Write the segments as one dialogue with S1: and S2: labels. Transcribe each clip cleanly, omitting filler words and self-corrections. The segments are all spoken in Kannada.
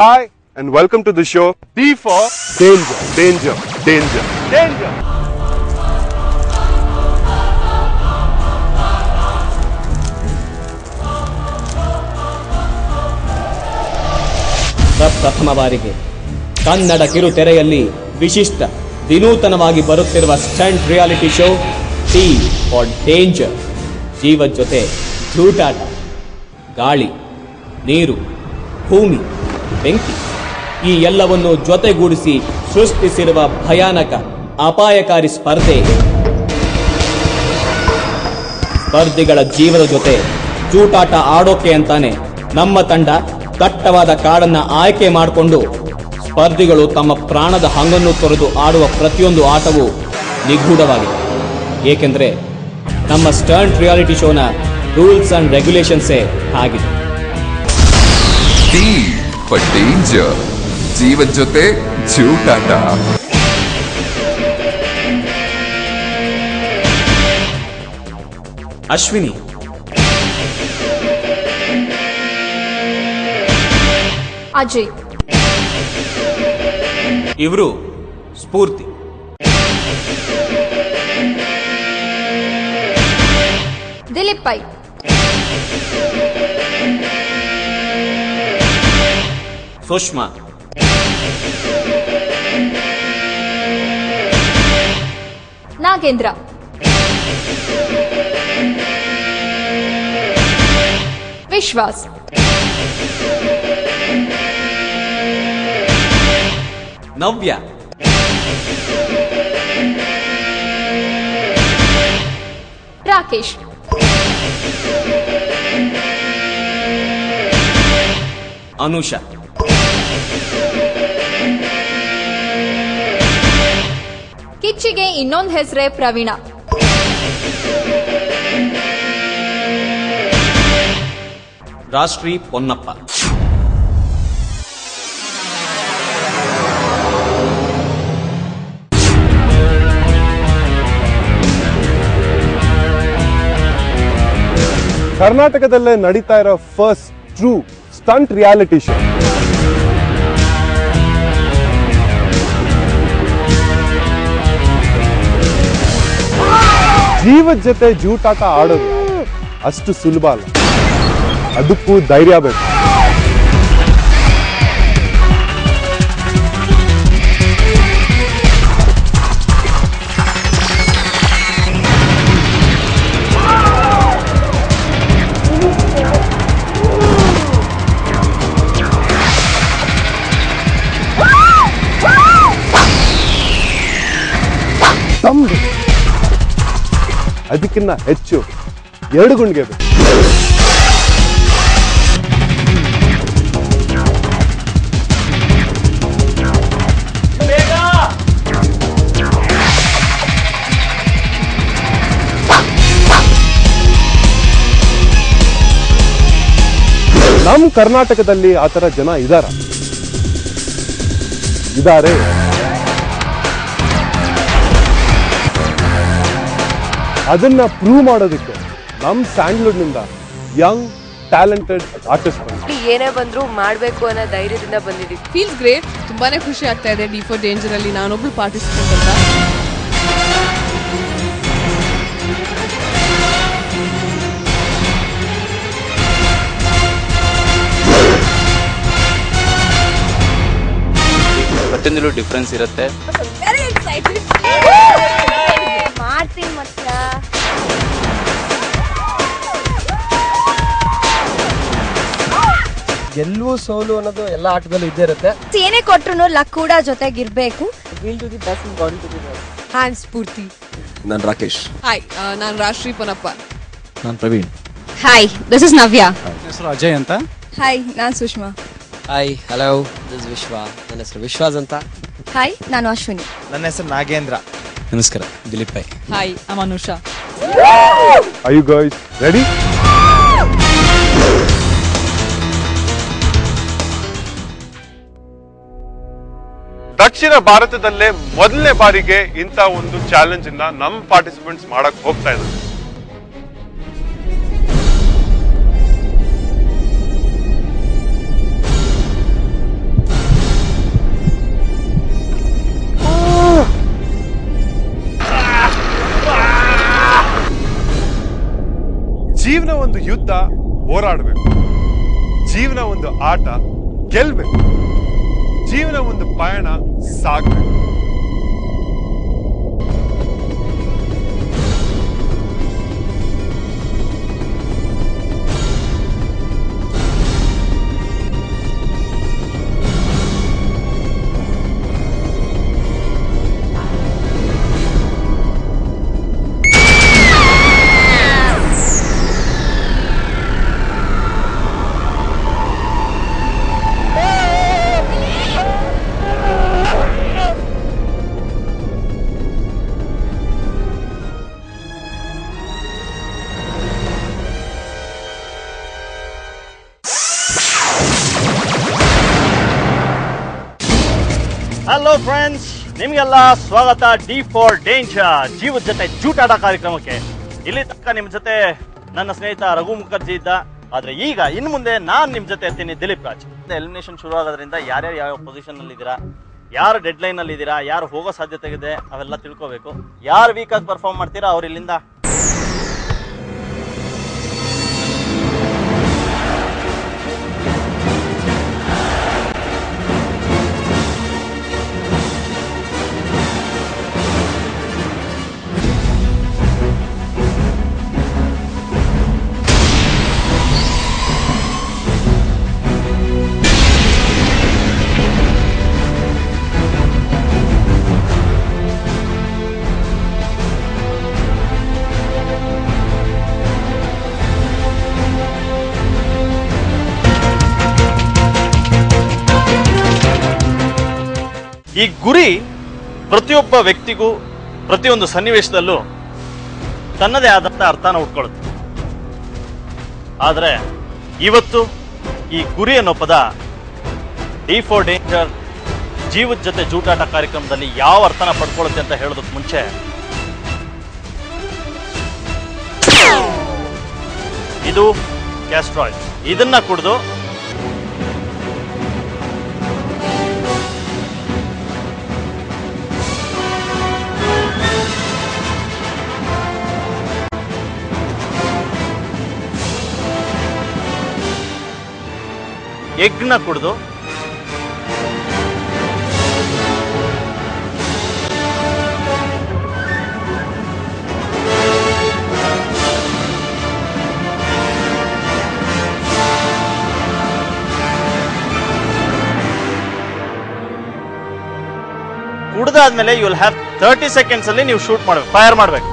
S1: Hi and welcome to the show D for Danger, Danger, Danger, Danger.
S2: ಪ್ರಥಮ ಬಾರಿಗೆ ಕನ್ನಡ ಕಿರುತೆರೆಯಲ್ಲಿ ವಿಶಿಷ್ಟ ವಿನೂತನವಾಗಿ ಬರುತ್ತಿರುವ stunt reality show T for danger. ಜೀವ ಜೊತೆ ಜೂಟಾಟ. ಗಾಳಿ, ನೀರು, ಭೂಮಿ, ಬೆಂಕಿ ಈ ಎಲ್ಲವನ್ನು ಜೊತೆಗೂಡಿಸಿ ಸೃಷ್ಟಿಸಿರುವ ಭಯಾನಕ ಅಪಾಯಕಾರಿ ಸ್ಪರ್ಧೆ. ಸ್ಪರ್ಧಿಗಳ ಜೀವದ ಜೊತೆ ಜೂಟಾಟ ಆಡೋಕೆ ಅಂತಾನೆ ನಮ್ಮ ತಂಡ ದಟ್ಟವಾದ ಕಾಡನ್ನ ಆಯ್ಕೆ ಮಾಡಿಕೊಂಡು ಸ್ಪರ್ಧಿಗಳು ತಮ್ಮ ಪ್ರಾಣದ ಹಂಗನ್ನು ತೊರೆದು ಆಡುವ ಪ್ರತಿಯೊಂದು ಆಟವೂ ನಿಗೂಢವಾಗಿದೆ. ಏಕೆಂದರೆ ನಮ್ಮ ಸ್ಟಂಟ್ ರಿಯಾಲಿಟಿ ಶೋನ ರೂಲ್ಸ್ ಅಂಡ್ ರೆಗ್ಯುಲೇಷನ್ಸೇ ಆಗಿದೆ.
S3: ಡೇಂಜರ್, ಜೀವದ ಜೊತೆ ಜೂಟಾಟ.
S2: ಅಶ್ವಿನಿ,
S4: ಅಜಯ್,
S2: ಇವರು ಸ್ಫೂರ್ತಿ,
S4: ದಿಲೀಪ್ ಪೈ,
S2: ಸುಷ್ಮಾ,
S4: ನಾಗೇಂದ್ರ, ವಿಶ್ವಾಸ್,
S2: ನವ್ಯ,
S4: ರಾಕೇಶ್,
S2: ಅನುಷಾ,
S4: ಕಿಚ್ಚಿಗೆ ಇನ್ನೊಂದು ಹೆಸರೇ ಪ್ರವೀಣ.
S2: ರಾಷ್ಟ್ರೀ ಪೊನ್ನಪ್ಪ.
S1: ಕರ್ನಾಟಕದಲ್ಲೇ ನಡೀತಾ ಇರೋ first true stunt reality show. ಜೀವದ ಜೊತೆ ಜೂಟಾಟ ಆಡೋದು ಅಷ್ಟು ಸುಲಭ ಅಲ್ಲ, ಅದಕ್ಕೂ ಧೈರ್ಯ ಬೇಕು. ಅದಕ್ಕಿಂತ ಹೆಚ್ಚು 2 ಗುಂಡಿಗೆ ಬೇಕು. ನಮ್ಮ ಕರ್ನಾಟಕದಲ್ಲಿ ಆ ಥರ ಜನ ಇದ್ದಾರೆ. ಅದನ್ನ ಪ್ರೂವ್ ಮಾಡೋದಕ್ಕೆ ನಮ್ಮ ಸ್ಯಾಂಡ್ಲ್ವುಡ್ನಿಂದ ಯಂಗ್ ಟ್ಯಾಲೆಂಟೆಡ್ ಆರ್ಟಿಸ್ಟ್
S5: ಏನೇ ಬಂದ್ರು ಮಾಡಬೇಕು ಅನ್ನೋ ಧೈರ್ಯದಿಂದ ಬಂದಿದ್ದೀವಿ.
S6: Feels great. ತುಂಬಾನೇ ಖುಷಿ ಆಗ್ತಾ ಇದೆ ಡಿ ಫಾರ್ ಡೇಂಜರ್ ಅಲ್ಲಿ ನಾನೊಬ್ಳು ಪಾರ್ಟಿಸಿಪೇಟ್ ಅಂತ.
S7: ಪ್ರತಿಯೊಂದರಲ್ಲೂ ಡಿಫ್ರೆನ್ಸ್ ಇರುತ್ತೆ.
S5: ಮಾಡ್ತೀನಿ ಮಾತ್ರ.
S8: ಗೆಲುವು ಸೋಲು ಅನ್ನೋದು ಎಲ್ಲ ಆಟದಲ್ಲೂ ಇದ್ದೇ ಇರುತ್ತೆ.
S5: ಏನೇ ಕೊಟ್ರು ಲಕ್ ಕೂಡ ಜೊತೆಗಿರ್ಬೇಕು.
S6: ಹ್ಯಾಂಡ್ ಸ್ಫೂರ್ತಿ.
S8: ನಾನು ರಾಕೇಶ್.
S6: ಹಾಯ್, ನಾನು ರಾಷ್ಟ್ರೀ ಪೊನ್ನಪ್ಪ.
S8: ನಾನು ಪ್ರವೀಣ್.
S5: ಹಾಯ್, ದಿಸ್ ಇಸ್ ನವ್ಯ.
S8: ನನ್ನ ಹೆಸರು ಅಜಯ್ ಅಂತ.
S6: ಹಾಯ್, ನಾನು ಸುಷ್ಮಾ.
S9: ಹಾಯ್, ಹಲೋ, ದಿಸ್ ವಿಶ್ವ. ನನ್ನ ಹೆಸರು ವಿಶ್ವಾಸ್ ಅಂತ.
S5: ಹಾಯ್, ನಾನು ಅಶ್ವಿನಿ.
S8: ನನ್ನ ಹೆಸರು ನಾಗೇಂದ್ರ.
S7: ನಮಸ್ಕಾರ, Dileep Pai.
S6: Hi, Anusha.
S1: Are you guys ready? ದಕ್ಷಿಣ ಭಾರತದಲ್ಲೇ ಮೊದಲನೇ ಬಾರಿಗೆ ಇಂಥ ಒಂದು ಚಾಲೆಂಜ್ ಅನ್ನ ನಮ್ಮ ಪಾರ್ಟಿಸಿಪೆಂಟ್ಸ್ ಮಾಡಕ್ ಹೋಗ್ತಾ ಇದ್ದಾರೆ. ಒಂದು ಯುದ್ಧ ಹೋರಾಡಬೇಕು. ಜೀವನ ಒಂದು ಆಟ, ಗೆಲ್ಬೇಕು. ಜೀವನ ಒಂದು ಪಯಣ, ಸಾಗಬೇಕು.
S10: ಹಲೋ ಫ್ರೆಂಡ್ಸ್, ನಿಮಗೆಲ್ಲ ಸ್ವಾಗತ D4 ಡೇಂಜರ್ ಜೀವದ ಜೊತೆ ಜೂಟಾಟ ಕಾರ್ಯಕ್ರಮಕ್ಕೆ. ಇಲ್ಲಿ ತನಕ ನಿಮ್ಮ ಜೊತೆ ನನ್ನ ಸ್ನೇಹಿತ ರಘು ಮುಖರ್ಜಿ ಇದ್ದ. ಆದ್ರೆ ಈಗ ಇನ್ನು ಮುಂದೆ ನಾನು ನಿಮ್ಮ ಜೊತೆ ಇರ್ತೀನಿ ದಿಲೀಪ್ ರಾಜ್. ಎಲಿಮಿನೇಷನ್ ಶುರು ಆಗೋದ್ರಿಂದ ಯಾರ್ಯಾರು ಯಾವ ಪೊಸಿಷನ್ ಅಲ್ಲಿ ಇದ್ದೀರಾ, ಯಾರು ಡೆಡ್ ಲೈನ್ ಅಲ್ಲಿ ಇದ್ದೀರಾ, ಯಾರು ಹೋಗೋ ಸಾಧ್ಯತೆ ಇದೆ ಅವೆಲ್ಲ ತಿಳ್ಕೋಬೇಕು. ಯಾರು ವೀಕ್ ಆಗಿ ಪರ್ಫಾರ್ಮ್ ಮಾಡ್ತೀರಾ ಅವ್ರು ಇಲ್ಲಿಂದ ಈ ಗುರಿ ಪ್ರತಿಯೊಬ್ಬ ವ್ಯಕ್ತಿಗೂ ಪ್ರತಿಯೊಂದು ಸನ್ನಿವೇಶದಲ್ಲೂ ತನ್ನದೇ ಆದಂಥ ಅರ್ಥನ ಹುಡ್ಕೊಳ್ಳುತ್ತೆ. ಆದರೆ ಇವತ್ತು ಈ ಗುರಿ ಅನ್ನೋ ಪದ D4 ಡೇಂಜರ್ ಜೀವದ ಜೊತೆ ಜೂಟಾಟ ಕಾರ್ಯಕ್ರಮದಲ್ಲಿ ಯಾವ ಅರ್ಥನ ಪಡ್ಕೊಳ್ಳುತ್ತೆ ಅಂತ ಹೇಳೋದಕ್ಕೆ ಮುಂಚೆ ಇದು ಕ್ಯಾಸ್ಟ್ರಾಯ್ಡ್. ಇದನ್ನ ಕುಡಿದು ಎಗ್ನ ಕುಡಿದು ಕುಡಿದಾದ್ಮೇಲೆ ಯು ವಿಲ್ ಹ್ಯಾವ್ 30 ಸೆಕೆಂಡ್ಸ್ ಅಲ್ಲಿ ನೀವು ಶೂಟ್ ಮಾಡ್ಬೇಕು, ಫೈರ್ ಮಾಡ್ಬೇಕು.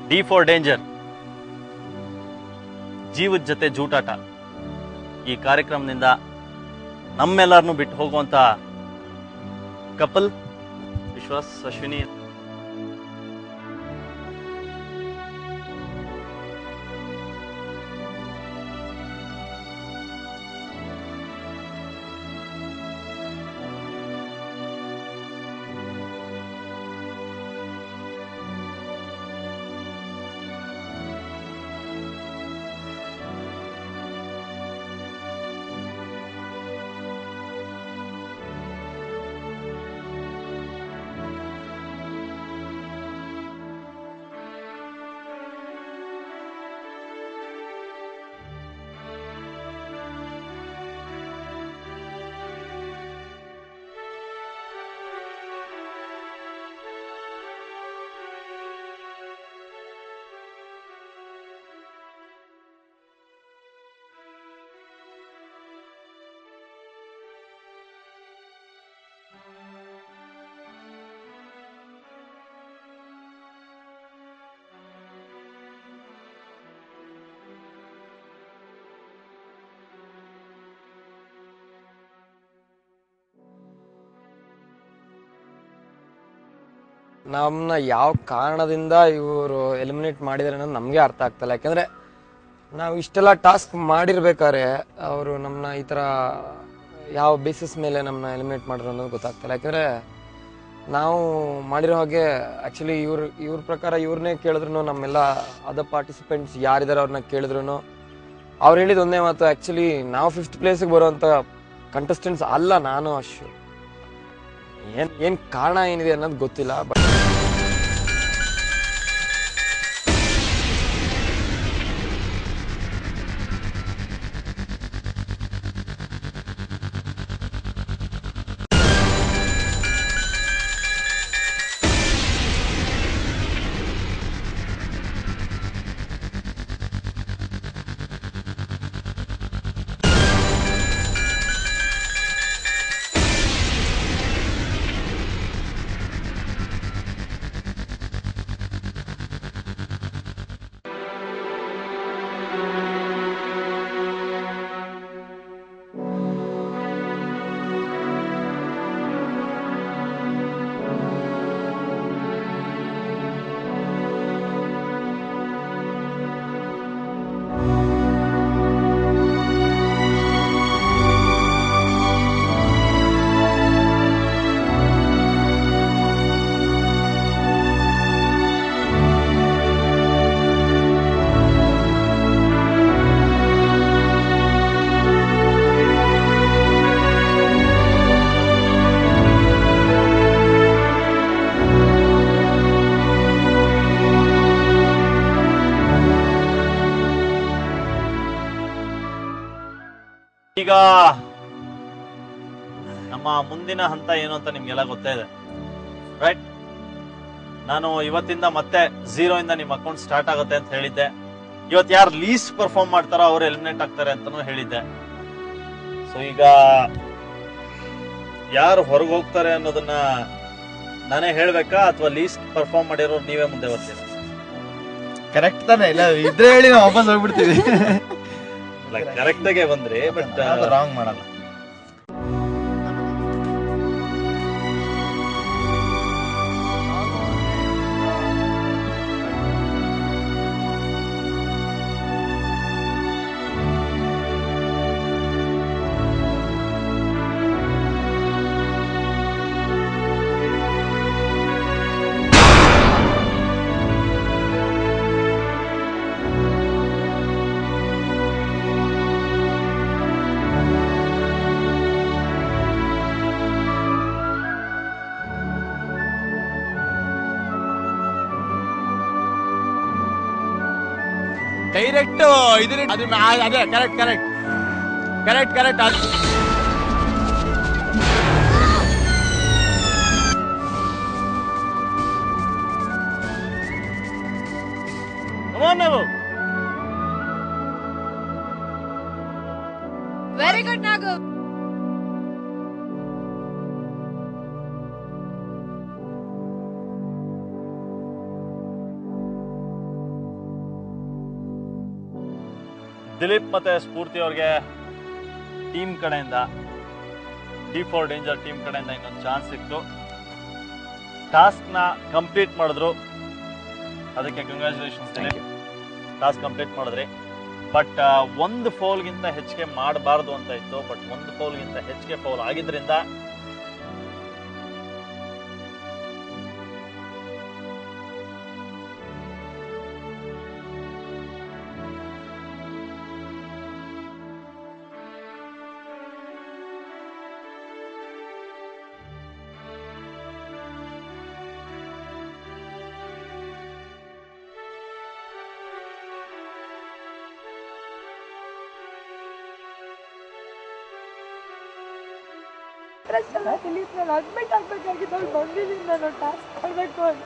S10: ಡಿ ಫಾರ್ ಡೇಂಜರ್, ಜೀವದ ಜೊತೆ ಜೂಟಾಟ. ಈ ಕಾರ್ಯಕ್ರಮದಿಂದ ನಮ್ಮೆಲ್ಲರನ್ನು ಬಿಟ್ಟು ಹೋಗುವಂತ ಕಪಲ್ ವಿಶ್ವಾಸ್, ಅಶ್ವಿನಿ.
S9: ನಮ್ಮನ್ನ ಯಾವ ಕಾರಣದಿಂದ ಇವರು ಎಲಿಮಿನೇಟ್ ಮಾಡಿದಾರೆ ಅನ್ನೋದು ನಮಗೆ ಅರ್ಥ ಆಗ್ತಲ್ಲ. ಯಾಕಂದ್ರೆ ನಾವು ಇಷ್ಟೆಲ್ಲ ಟಾಸ್ಕ್ ಮಾಡಿರ್ಬೇಕಾದ್ರೆ ಅವರು ನಮ್ಮನ್ನ ಈ ಥರ ಯಾವ ಬೇಸಿಸ್ ಮೇಲೆ ನಮ್ಮನ್ನ ಎಲಿಮಿನೇಟ್ ಮಾಡಿದ್ರು ಅನ್ನೋದು ಗೊತ್ತಾಗ್ತಲ್ಲ. ಯಾಕಂದ್ರೆ ನಾವು ಮಾಡಿರೋ ಹಾಗೆ ಆ್ಯಕ್ಚುಲಿ ಇವ್ರ ಪ್ರಕಾರ ಇವ್ರನ್ನೇ ಕೇಳಿದ್ರು, ನಮ್ಮೆಲ್ಲ ಅದರ್ ಪಾರ್ಟಿಸಿಪೆಂಟ್ಸ್ ಯಾರಿದ್ದಾರೆ ಅವ್ರನ್ನ ಕೇಳಿದ್ರು ಅವ್ರು ಹೇಳಿದ ಒಂದೇ ಮಾತು, ಆ್ಯಕ್ಚುಲಿ ನಾವು 5th ಪ್ಲೇಸಿಗೆ ಬರುವಂಥ ಕಂಟೆಸ್ಟೆಂಟ್ಸ್ ಅಲ್ಲ ನಾನು ಅಶ್ವು. ಏನ್ ಕಾರಣ ಏನಿದೆ ಅನ್ನೋದು ಗೊತ್ತಿಲ್ಲ. ಬಟ್
S10: ಈಗ ನಮ್ಮ ಮುಂದಿನ ಹಂತ ಏನು ಅಂತ ನಿಮ್ಗೆಲ್ಲ ಗೊತ್ತೇ ಇದೆ, ರೈಟ್? ನಾನು ಇವತ್ತಿಂದ ಮತ್ತೆ 0 ಇಂದ ನಿಮ್ಮ ಅಕೌಂಟ್ ಸ್ಟಾರ್ಟ್ ಆಗುತ್ತೆ ಅಂತ ಹೇಳಿದ್ದೆ. ಇವತ್ತು ಯಾರು ಲೀಸ್ಟ್ ಪರ್ಫಾರ್ಮ್ ಮಾಡ್ತಾರೋ ಅವ್ರು ಎಲಿಮಿನೇಟ್ ಆಗ್ತಾರೆ ಅಂತಾನು ಹೇಳಿದ್ದೆ. ಸೊ ಈಗ ಯಾರು ಹೊರಗೆ ಹೋಗ್ತಾರೆ ಅನ್ನೋದನ್ನ ನಾನೇ ಹೇಳ್ಬೇಕಾ ಅಥವಾ ಲೀಸ್ಟ್ ಪರ್ಫಾರ್ಮ್ ಮಾಡಿರೋ ನೀವೇ ಮುಂದೆ ಬರ್ತೀರಾ?
S8: ಕರೆಕ್ಟ್ ತಾನೆ? ಇಲ್ಲ ಇದ್ರೆ ಹೇಳಿ ನಾವು ವಾಪಸ್ ಹೋಗ್ಬಿಡ್ತೀವಿ.
S10: ಕರೆಕ್ಟ್ ಆಗಿ ಬಂದ್ರಿ, ಬಟ್
S8: ರಾಂಗ್ ಮಾಡಲ್ಲ.
S11: ಡೈರೆಕ್ಟ್ ಅದೇ correct correct correct correct
S6: very good Nagu.
S10: Dileep ಮತ್ತೆ ಸ್ಫೂರ್ತಿ ಅವ್ರಿಗೆ ಟೀಮ್ ಕಡೆಯಿಂದ D4 ಡೇಂಜರ್ ಟೀಮ್ ಕಡೆಯಿಂದ ಇನ್ನೊಂದು ಚಾನ್ಸ್ ಸಿಕ್ತು. ಟಾಸ್ಕ್ ನ ಕಂಪ್ಲೀಟ್ ಮಾಡಿದ್ರು, ಅದಕ್ಕೆ ಕಂಗ್ರ್ಯಾಚುಲೇಷನ್ಸ್ ದಿಲೀಪ್. ಟಾಸ್ಕ್ ಕಂಪ್ಲೀಟ್ ಮಾಡಿದ್ರಿ. ಬಟ್ ಒಂದು ಫೌಲ್ಗಿಂತ ಹೆಚ್ಚಿಗೆ ಮಾಡಬಾರ್ದು ಅಂತ ಇತ್ತು. ಬಟ್ ಒಂದು ಫೌಲ್ಗಿಂತ ಹೆಚ್ಚಿಗೆ ಫೌಲ್ ಆಗಿದ್ರಿಂದ
S5: ದಿಲೀಪ್ ನಾನು ಅಡ್ಮಿಟ್ ಆಗ್ಬೇಕಾಗಿದ್ದು ಬಂದಿದ್ದೀನಿ, ನಾನು ಟಾಸ್ಕ್ ಮಾಡಬೇಕು ಅಂತ.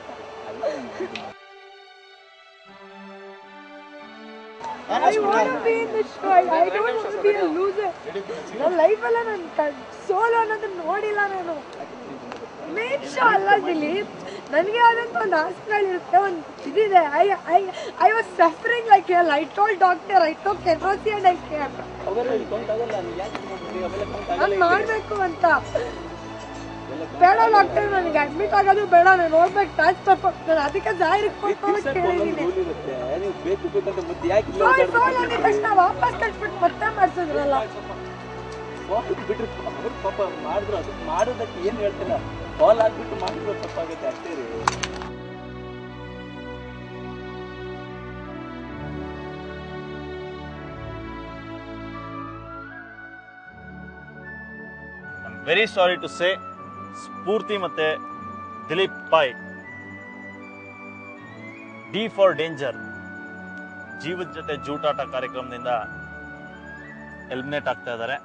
S5: I want to be in the show. I don't want to be a loser. ನನ್ನ ಲೈಫಲ್ಲ ನಾನು ಸೋಲೋ ಅನ್ನೋದನ್ನ ನೋಡಿಲ್ಲ ನಾನು. ಮೇನ್ ಶೋ ಅಲ್ಲ ದಿಲೀಪ್, ನನಗೆ ಆದಂತ ಒಂದು ಆಸೆಗಳಿರುತ್ತೆ, ಒಂದು ಇದಿದೆ. I was suffering like hell. I told doctor I took kerosene and I care. ನಾನು ಮಾಡಬೇಕು ಅಂತ. ಬೇಡ ಡಾಕ್ಟರ್, ನನಗೆ ಅಡ್ಮಿಟ್ ಆಗೋದು ಬೇಡ, ನಾನು ಹೋಗ್ಬೇಕು ಟ್ರಾನ್ಸ್ಫರ್. ನಾನು ಅದಕ್ಕೆ ಜಾಹಿರಿಗೆ ಕೊಟ್ಟು ಕೇಳಿದ್ದೀನಿ. ಫೋನ್ ಅಂದಿದ ತಕ್ಷಣ ವಾಪಸ್ ಕಟ್ಬಿಟ್ಟು ಮತ್ತೆ ಮಾಡಿಸಿದ್ರಲ್ಲ.
S7: ಮಾಡೋದಕ್ಕೆ ಏನು ಹೇಳ್ತಿಲ್ಲ, ಫಾಲ್ ಆಗ್ಬಿಟ್ಟು ಮಾಡಿದ್ರೆ ತಪ್ಪಾಗುತ್ತೆ ಅಷ್ಟೇ ರೀ.
S10: ವೆರಿ ಸಾರಿ ಟು ಸೇ, ಸ್ಫೂರ್ತಿ ಮತ್ತೆ ದಿಲೀಪ್ ಪಾಯ್ D4 ಡೇಂಜರ್ ಜೀವದ ಜೊತೆ ಜೂಟಾಟ ಕಾರ್ಯಕ್ರಮದಿಂದ ಎಲಿಮಿನೇಟ್ ಆಗ್ತಾ ಇದ್ದಾರೆ.